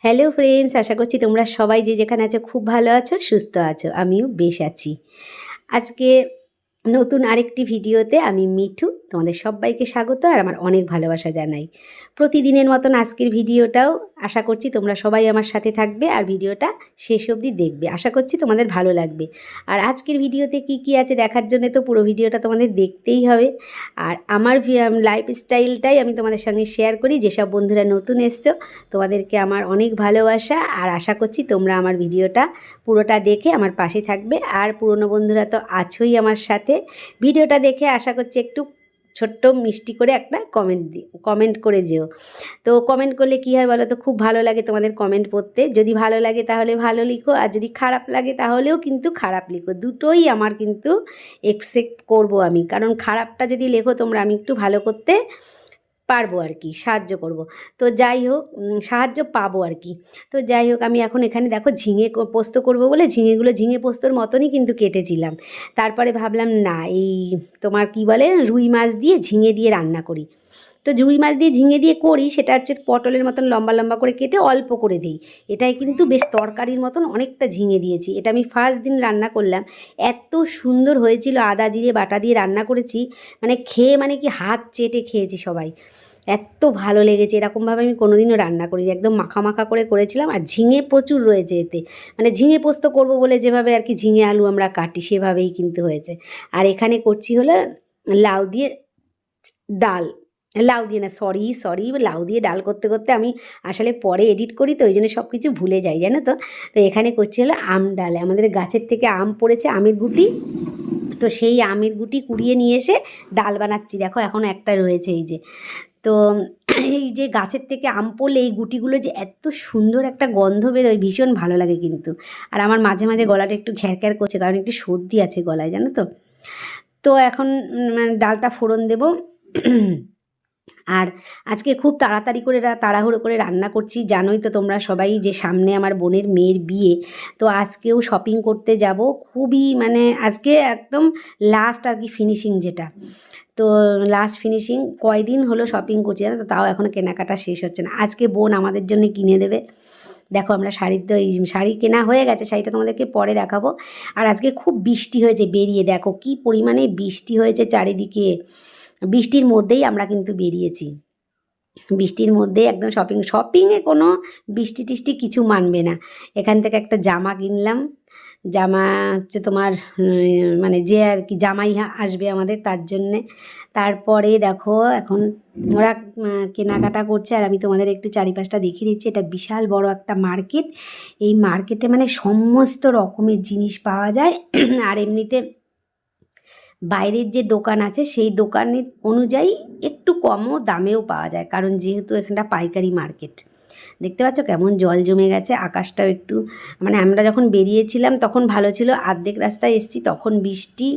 Hello friends, আশা করছি তোমরা সবাই যে যেখানে আছো খুব ভালো আছো, সুস্থ আছো। আমিও বেশ আছি। আজকে নতুন আরেকটি ভিডিওতে আমি মিঠু তোমাদের সবাইকে স্বাগত আর আমার অনেক ভালোবাসা জানাই। প্রতিদিনের মতন আজকের ভিডিওটাও আশা করছি তোমরা সবাই আমার সাথে থাকবে আর ভিডিওটা শেষ অবধি দেখবে। আশা করছি তোমাদের ভালো লাগবে। আর আজকের ভিডিওতে কি কি আছে দেখার জন্য তো পুরো ভিডিওটা তোমাদের দেখতেই হবে। আর আমার লাইফস্টাইলটাই আমি তোমাদের সঙ্গে শেয়ার করি। যেসব বন্ধুরা নতুন এসছো তোমাদেরকে আমার অনেক ভালোবাসা, আর আশা করছি তোমরা আমার ভিডিওটা পুরোটা দেখে আমার পাশে থাকবে। আর পুরনো বন্ধুরা তো আছোই আমার সাথে। ভিডিওটা দেখে আশা করছি একটু ছোট্ট মিষ্টি করে একটা কমেন্ট করে যেও। তো কমেন্ট করলে কী হয় বলো তো, খুব ভালো লাগে তোমাদের কমেন্ট পড়তে। যদি ভালো লাগে তাহলে ভালো লিখো, আর যদি খারাপ লাগে তাহলেও কিন্তু খারাপ লিখো। দুটোই আমার কিন্তু একসেপ্ট করবো আমি, কারণ খারাপটা যদি লেখো তোমরা আমি একটু ভালো করতে পারবো আর কি, সাহায্য করব। তো যাই হোক, সাহায্য পাবো আর কি। তো যাই হোক, আমি এখন এখানে দেখো ঝিঙে পোস্ত করব বলে ঝিঙেগুলো ঝিঙে পোস্তর মতনই কিন্তু কেটেছিলাম। তারপরে ভাবলাম না, এই তোমার কি বলে রুই মাছ দিয়ে ঝিঙে দিয়ে রান্না করি। তো রুই মাছ দিয়ে ঝিঙে দিয়ে করি, সেটা হচ্ছে পটলের মতন লম্বা লম্বা করে কেটে অল্প করে দিই। এটাই কিন্তু বেশ তরকারির মতন অনেকটা ঝিঙে দিয়েছি। এটা আমি ফার্স্ট দিন রান্না করলাম, এত সুন্দর হয়েছিল। আদা জিরে বাটা দিয়ে রান্না করেছি, মানে খেয়ে মানে কি হাত চেটে খেয়েছি সবাই। এত ভালো লেগেছে, এরকমভাবে আমি কোনোদিনও রান্না করি, একদম মাখা মাখা করে করেছিলাম। আর ঝিঙে প্রচুর রয়েছে এতে, মানে ঝিঙে পোস্ত করব বলে যেভাবে আর কি ঝিঙে আলু আমরা কাটি সেভাবেই কিন্তু হয়েছে। আর এখানে করছি হলো লাউ দিয়ে ডাল, লাউ দিয়ে না, সরি লাউ দিয়ে ডাল করতে করতে আমি আসলে পরে এডিট করি, তো ওই জন্য সব কিছু ভুলে যাই জানো তো। তো এখানে করছি হলো আম ডাল। আমাদের গাছের থেকে আম পড়েছে, আমের গুটি, তো সেই আমের গুটি কুড়িয়ে নিয়ে এসে ডাল বানাচ্ছি। দেখো এখন একটা রয়েছে এই যে। তো এই যে গাছের থেকে আম পড়লে এই গুটিগুলো যে এত সুন্দর একটা গন্ধ বেরোয়, ভীষণ ভালো লাগে কিন্তু। আর আমার মাঝে মাঝে গলাটা একটু ঘ্যারঘ্যার করছে, কারণ একটু সর্দি আছে গলায় জানো তো। তো এখন ডালটা ফোড়ন দেব। আর আজকে খুব তাড়াতাড়ি করে তাড়াহুড়ো করে রান্না করছি। জানোই তো তোমরা সবাই যে সামনে আমার বোনের মেয়ের বিয়ে, তো আজকেও শপিং করতে যাব। খুবই মানে আজকে একদম লাস্ট আর কি ফিনিশিং যেটা, তো লাস্ট ফিনিশিং। কয়দিন হলো শপিং করছি জানো তো, তাও এখনও কেনাকাটা শেষ হচ্ছে না। আজকে বোন আমাদের জন্য কিনে দেবে। দেখো আমরা এই শাড়ি কেনা হয়ে গেছে, শাড়িটা তোমাদেরকে পরে দেখাবো। আর আজকে খুব বৃষ্টি হয়েছে, বেরিয়ে দেখো কি পরিমাণে বৃষ্টি হয়েছে চারিদিকে। বৃষ্টির মধ্যেই আমরা কিন্তু বেরিয়েছি, বৃষ্টির মধ্যে একদম শপিংয়ে কোনো বৃষ্টি টিষ্টি কিছু মানবে না। এখান থেকে একটা জামা কিনলাম। জামা হচ্ছে তোমার মানে যে আর কি জামাই আসবে আমাদের, তার জন্যে। তারপরে দেখো এখন ওরা কেনাকাটা করছে, আর আমি তোমাদের একটু চারিপাশটা দেখিয়ে দিচ্ছি। এটা বিশাল বড় একটা মার্কেট। এই মার্কেটে মানে সমস্ত রকমের জিনিস পাওয়া যায়। আর এমনিতে বাইরের যে দোকান আছে সেই দোকানের অনুযায়ী একটু কমও দামেও পাওয়া যায়, কারণ যেহেতু এখানটা পাইকারি মার্কেট। দেখতে পাচ্ছ কেমন জল জমে গেছে, আকাশটাও একটু মানে আমরা যখন বেরিয়েছিলাম তখন ভালো ছিল, অর্ধেক রাস্তায় এসেছি তখন বৃষ্টি।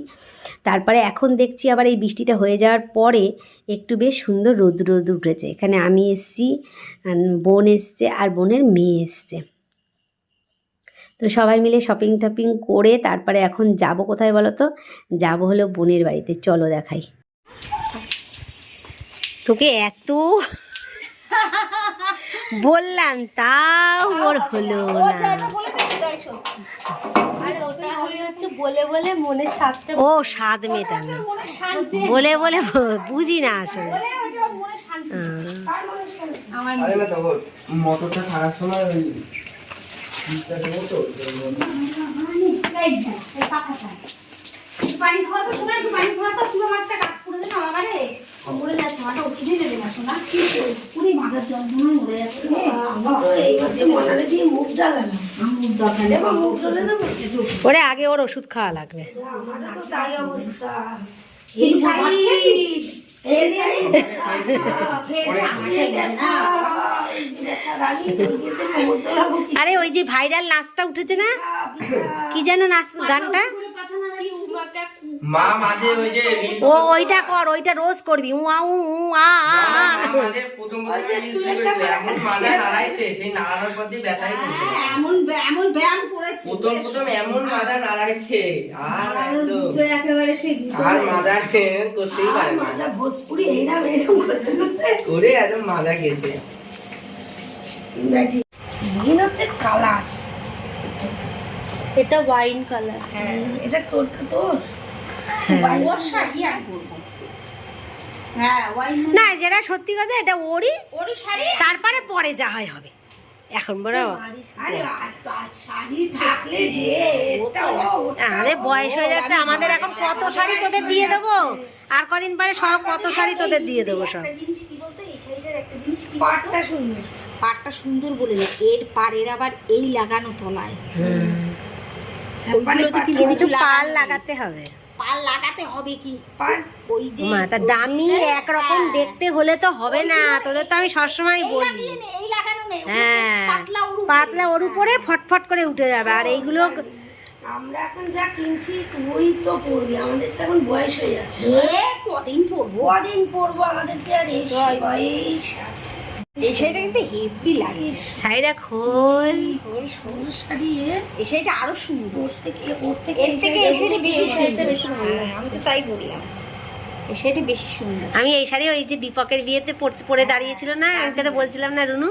তারপরে এখন দেখছি আবার এই বৃষ্টিটা হয়ে যাওয়ার পরে একটু বেশ সুন্দর রোদ উঠেছে। এখানে আমি এসছি, বোন এসছে, আর বোনের মেয়ে এসছে। তো সবাই মিলে শপিং টপিং করে তারপরে এখন যাব কোথায় বলো তো, যাব হলো বোনের বাড়িতে। চলো দেখাই। তোকে এত বললাম তাও ওর হলো না। ও স্বাদ মেটানো, বলে বলে বুঝি না আসলে। মোটরটা থাকার সময় পানি খাওয়া তো শোনা, একটু পানি খাওয়া তো পুরো মাছটা কাজ করে দেবে আমারে মরে যাচ্ছে। মাটা উঠে দেবে না শোনা, পুরি মাথার যন্ত্রণা মরে যাচ্ছে। মুখ জ্বালানো, মুখ দরকার দেবো, মুখ জ্বলে দেবো। ওরে আগে ওর ওষুধ খাওয়া লাগবে। আমারও তো তাই অবস্থা। এই আরে ওই যে ভাইরাল নাচটা উঠেছে না, কি যেন নাচ গানটা, মা মাঝে ওই যে ও ওইটা কর, ওইটা রোজ করবি। উয়া উ আ মাঝে প্রথম এখন মাজা নাড়াইছে, সেই নাড়ানোর পর দিয়ে ব্যথাই করছে। এমন ব্যায়াম করেছে প্রথম এমন মাজা নাড়াইছে, আর একদম একেবারে সেই আর মাজা করতেই পারে না। মাজা ভোজপুরি এরকম করতে করতে ওরে একদম মাজা গেছে। মেন হচ্ছে কালার। এটা ওয়াইন কালার। হ্যাঁ এটা তোর ওয়াইন শাড়ি আমি পরবো। হ্যাঁ ওয়াইন না যেটা সত্যি কথা এটা ওরই শাড়ি, তারপরে পরে যা হয় হবে। এখন বড় আরে শাড়ি থাকলে যে আমাদের বয়স হয়ে যাচ্ছে, আমাদের এখন কত শাড়ি তোদের দিয়ে দেবো, আর কদিন পরে সব কত শাড়ি তোদের দিয়ে দেবো সব। জিনিস কি বলতো, এই শাড়িটার একটা জিনিস কি, পাটটা সুন্দর, পাটটা সুন্দর বলে না, এর পাড়ের আবার এই লাগানো তলায় ওইগুলোতে কিন্তু পাল লাগাতে হবে, পাল লাগাতে হবে কি পাট ওই যে মাথা দামি একরকম দেখতে হলে তো হবে না, তোদের তো আমি সবসময় বলি। এই লাগানো নেই, হ্যাঁ পাতলা ওর উপরে ফটফট করে উঠে যাবে, আর এইগুলো আমরা এখন যা কিনছি তুই তো পড়বি, আমাদের তো এখন বয়স হয়ে যাচ্ছে। কদিন পরবো, কদিন পড়বো, আমাদেরকে আর এই বয়স আছে। এই শাড়িটা কিন্তু হেভি লাগে, শাড়িটা খোল, ওই সরু শাড়ি এই শাড়িটা আরো সুন্দর, ওর থেকে এর থেকে এই শাড়ি বেশি সুন্দর। বেশি ভালো লাগে। আমি তো তাই বললাম, এই শাড়িটা বেশি সুন্দর। আমি এই শাড়ি ওই যে দীপকের বিয়েতে পরে দাঁড়িয়েছিল না, আমি তোরা বলছিলাম না রুনু,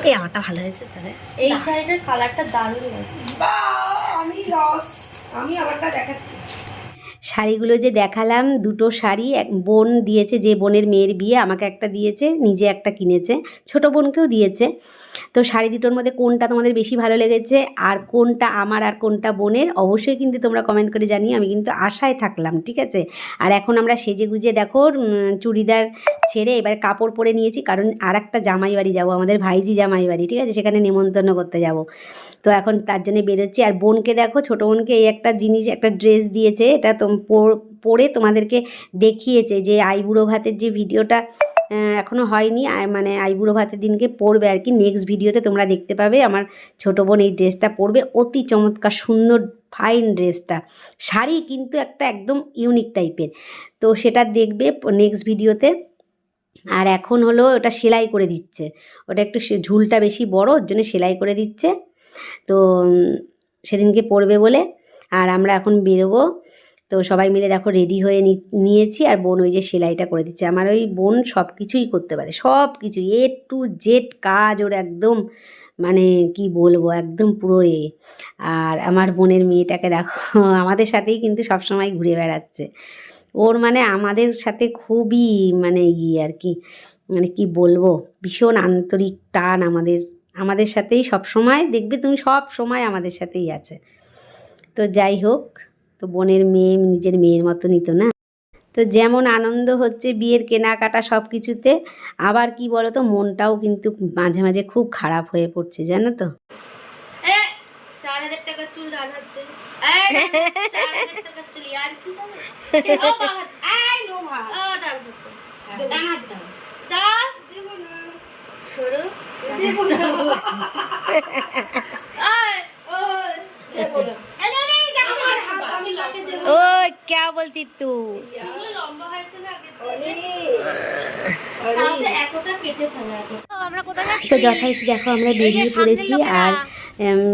এই আমারটা ভালো হয়েছে তাহলে। এই শাড়িটার কালারটা দারুণ লাগে। আমি লস, আমি আমারটা দেখাচ্ছি। শাড়িগুলো যে দেখালাম, দুটো শাড়ি এক বোন দিয়েছে, যে বোনের মেয়ের বিয়ে আমাকে একটা দিয়েছে, নিজে একটা কিনেছে, ছোট বোনকেও দিয়েছে। তো শাড়ি দুটোর মধ্যে কোনটা তোমাদের বেশি ভালো লেগেছে আর কোনটা আমার আর কোনটা বোনের অবশ্যই কিন্তু তোমরা কমেন্ট করে জানিয়ে, আমি কিন্তু আশায় থাকলাম, ঠিক আছে। আর এখন আমরা সেজে গুজে দেখো চুড়িদার ছেড়ে এবার কাপড় পরে নিয়েছি, কারণ আর একটা জামাই বাড়ি যাবো, আমাদের ভাইজি জামাই বাড়ি, ঠিক আছে, সেখানে নেমন্তন্ন করতে যাব। তো এখন তার জন্য বেরোচ্ছি। আর বোনকে দেখো, ছোটো বোনকে এই একটা জিনিস, একটা ড্রেস দিয়েছে, এটা পরে তোমাদেরকে দেখিয়েছে যে আইবুড়ো ভাতের যে ভিডিওটা এখনও হয়নি, মানে আইবুড়ো ভাতের দিনকে পরবে আর কি, নেক্সট ভিডিওতে তোমরা দেখতে পাবে আমার ছোটো বোন এই ড্রেসটা পরবে, অতি চমৎকার সুন্দর ফাইন ড্রেসটা, শাড়ি কিন্তু একটা একদম ইউনিক টাইপের, তো সেটা দেখবে নেক্সট ভিডিওতে। আর এখন হলো ওটা সেলাই করে দিচ্ছে, ওটা একটু ঝুলটা বেশি বড়, ওর জন্য সেলাই করে দিচ্ছে, তো সেদিনকে পরবে বলে। আর আমরা এখন বেরোবো, তো সবাই মিলে দেখো রেডি হয়ে নিয়েছি, আর বোন ওই যে সেলাইটা করে দিচ্ছে। আমার ওই বোন সব কিছুই করতে পারে, সব কিছু A to Z কাজ ওর একদম, মানে কি বলবো, একদম পুরো আর আমার বোনের মেয়েটাকে দেখো আমাদের সাথেই কিন্তু সবসময় ঘুরে বেড়াচ্ছে, ওর মানে আমাদের সাথে খুবই মানে আর কি, মানে কি বলবো, ভীষণ আন্তরিক টান আমাদের সাথেই সব সময়, দেখবে তুমি সব সময় আমাদের সাথেই আছে। তো যাই হোক, তো বোনের মেয়ে নিজের মেয়ের মতনই তো না। তো যেমন আনন্দ হচ্ছে বিয়ের কেনাকাটা সব কিছুতে, আবার কি বলো তো, মনটাও কিন্তু মাঝে মাঝে খুব খারাপ হয়ে পড়ছে, জানো তো। 4000 টাকার চুল ডান হাত দে, 4000 টাকার চুল আর কি হবে, ও বাবা এই নো ভাই, ও ডান হাত ডান হাত দাও দেব না, সরো দেব না, ওই দেব না, এই দেখো তোমার হাত আমি লাটে দেব। ও क्या बोलती तू, চুল লম্বা হয়েছে না আগে তাতে একটা কেটে ফেলা এখন। আমরা কোথায় যাচ্ছি? তো যথারীতি দেখো আমরা বেরিয়ে পড়েছি, আর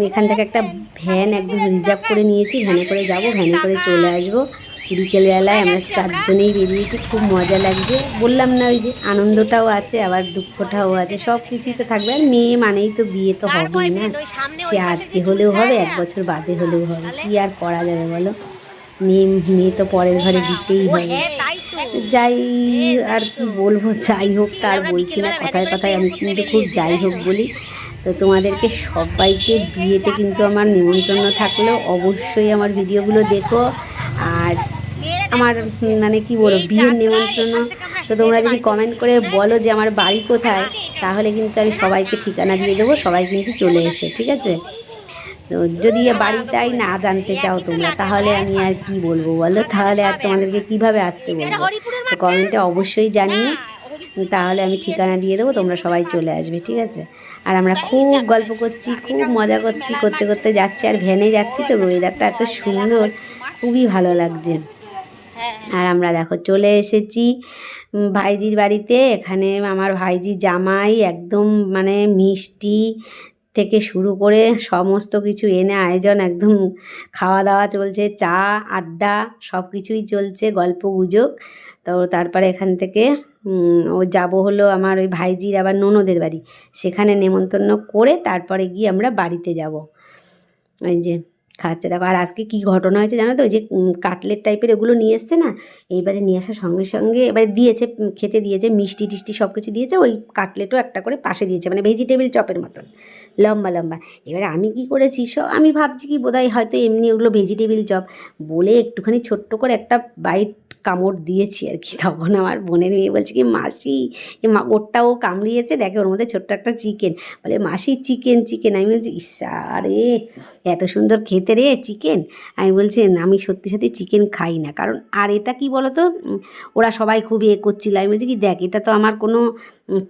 এখান থেকে একটা ভ্যান একদম রিজার্ভ করে নিয়েছি, ভ্যানে করে যাব, ভ্যানে করে চলে আসবো। বিকেলবেলায় আমরা চারজনেই বেরিয়েছি, খুব মজা লাগছে, বললাম না ওই যে আনন্দটাও আছে আবার দুঃখটাও আছে, সব কিছুই তো থাকবে। আর মেয়ে মানেই তো বিয়ে তো হবেই না, সে আজকে হলেও হবে, 1 বছর বাদে হলেও হবে, কি আর করা যাবে বলো, মেয়ে তো পরের ঘরে দিতেই হবে। যাই আর কি বলবো, যাই হোক তার বলছি না, কথায় কথায় আমি কিন্তু খুব যাই হোক বলি। তো তোমাদেরকে সবাইকে বিয়েতে কিন্তু আমার নিমন্ত্রণ থাকলো, অবশ্যই আমার ভিডিওগুলো দেখো। আর আমার মানে কি বলবো, বিয়ের নিমন্ত্রণ, তো তোমরা যদি কমেন্ট করে বলো যে আমার বাড়ি কোথায়, তাহলে কিন্তু আমি সবাইকে ঠিকানা দিয়ে দেবো, সবাই কিন্তু চলে এসো, ঠিক আছে। তো যদি বাড়িটাই না জানতে চাও তোমরা, তাহলে আমি আর কি বলবো বলো, তাহলে আর তোমাদেরকে কিভাবে আসতে বলবো, তো কমেন্টে অবশ্যই জানিও, তাহলে আমি ঠিকানা দিয়ে দেবো, তোমরা সবাই চলে আসবে, ঠিক আছে। আর আমরা খুব গল্প করছি, খুব মজা করছি, করতে করতে যাচ্ছি, আর ভ্যানে যাচ্ছি, তো ওয়েদারটা এত সুন্দর, খুবই ভালো লাগছে। আর আমরা দেখো চলে এসেছি ভাইজির বাড়িতে, এখানে আমার ভাইজি জামাই একদম মানে মিষ্টি থেকে শুরু করে সমস্ত কিছু এনে আয়োজন, একদম খাওয়া দাওয়া চলছে, চা আড্ডা সব কিছুই চলছে, গল্প গুজব। তো তারপরে এখান থেকে ও যাব হলো আমার ওই ভাইজির আবার ননদের বাড়ি, সেখানে নেমন্তন্ন করে তারপরে গিয়ে আমরা বাড়িতে যাব। ওই যে খাচ্ছে দেখো। আর আজকে কি ঘটনা হয়েছে জানো তো, ওই যে কাটলেট টাইপের এগুলো নিয়ে এসছে না, এইবারে নিয়ে আসার সঙ্গে সঙ্গে এবারে দিয়েছে, খেতে দিয়েছে, মিষ্টি টিষ্টি সব কিছু দিয়েছে, ওই কাটলেটও একটা করে পাশে দিয়েছে, মানে ভেজিটেবিল চপের মতন লম্বা লম্বা। এবারে আমি কি করেছি, আমি ভাবছি কি বোধহয় হয়তো এমনি ওগুলো ভেজিটেবিল চপ বলে একটুখানি ছোট্ট করে একটা বাইট কামড় দিয়েছি আর কি। তখন আমার বোনের মেয়ে বলছে কি, মাসি ওরটাও কামড়িয়েছে, দেখে ওর মধ্যে ছোট্ট একটা চিকেন, বলে মাসি চিকেন চিকেন। আমি বলছি ইসা রে এত সুন্দর খেতে রে চিকেন। আমি বলছি আমি সত্যি সত্যি চিকেন খাই না, কারণ আর এটা কি বলো তো, ওরা সবাই খুব করছিল। আমি বলছি কি দেখ, এটা তো আমার কোনো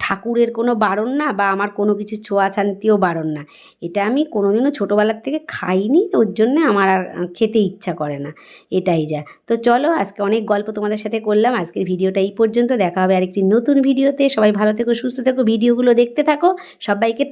ঠাকুরের কোনো বারণ না, বা আমার কোনো কিছু ছোঁয়াছান্তিও বারণ না, এটা আমি কোনোদিনও ছোটোবেলার থেকে খাইনি, তো ওর জন্যে আমার আর খেতে ইচ্ছা করে না, এটাই যা। তো চলো আজকে অনেক গল্প তোমাদের সাথে করলাম, আজকের ভিডিওটা এই পর্যন্ত। দেখা হবে আরেকটি নতুন ভিডিওতে। সবাই ভালো থেকো, সুস্থ থেকো, ভিডিওগুলো দেখতে থাকো। সবাইকে